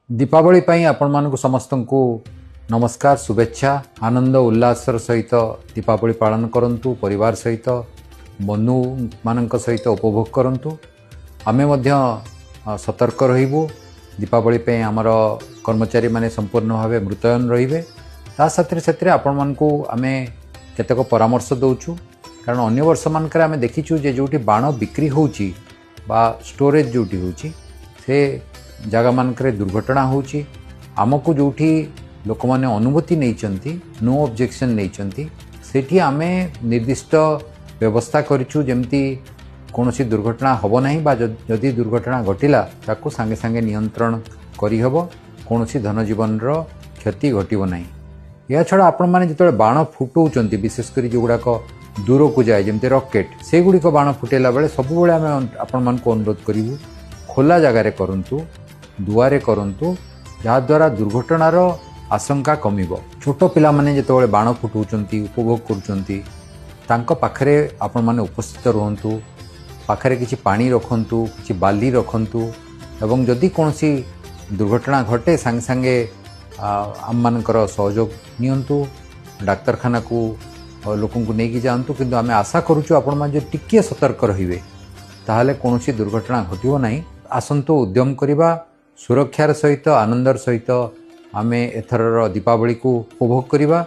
दीपावली पाई आपण मानक समस्त को नमस्कार शुभेच्छा आनंद उल्लासर सहित दीपावली पालन करंतु परिवार सहित बंधु मानक सहित उपभोग करंतु आमे मध्य सतर्क रहिबु दीपावली पे आमर कर्मचारी माने संपूर्ण भाव मृतयन रहिबे ता साथरे साथरे आपण मानकु आमे केतेक परामर्श दउछु कारण अन्य वर्ष मानकरे आमे देखिछु जे जोटी बाण बिक्री होउची बा स्टोरेज जोटी होउची से जगह मानकरे दुर्घटना होउची आमको जोठी लोक माने अनुमति नैचंती नो ऑब्जेक्शन नैचंती सेठी आमे निर्दिष्ट व्यवस्था करिछु जेमती कोनोसी दुर्घटना हबो नाही बा जदि दुर्घटना घटिला ताकू संगे संगे नियंत्रण करि हबो कोनोसी धन जीवन रो क्षति घटिबो नाही। या छडा आपण माने जतले बाण फुटौचंती विशेष करी जो गुडाक दूर को जाए जेमती रॉकेट से गुडी को बाण फुटेला बेले सब बेले आमे आपण मान को अनुरोध करिवु खोला जगह रे करंतु दुआरे करंतु जहा द्वारा दुर्घटनार आशंका कमिबो। छोट पिला माने जतले बाण फुटौचंती उपभोग करूचंती तांको पाखरे आपण माने उपस्थित रहंतु पाखरे किछि पानी रखंतु किछि बाली रखंतु एवं जदि कोनोसी दुर्घटना घटे संगे संगे आम मानकर सहयोग नियंतु डाक्तरखाना को लोकन को नेकी जानतु किंतु आमे आशा करूछु आपण मान जे टिके सतर्क रहिबे ताहाले कोनोसी दुर्घटना घटिबो नाही। आसंतु उद्यम करिबा सुरक्षार सहित आनंदर सहित आमे एथरर दीपावली को उपभोग करिबा।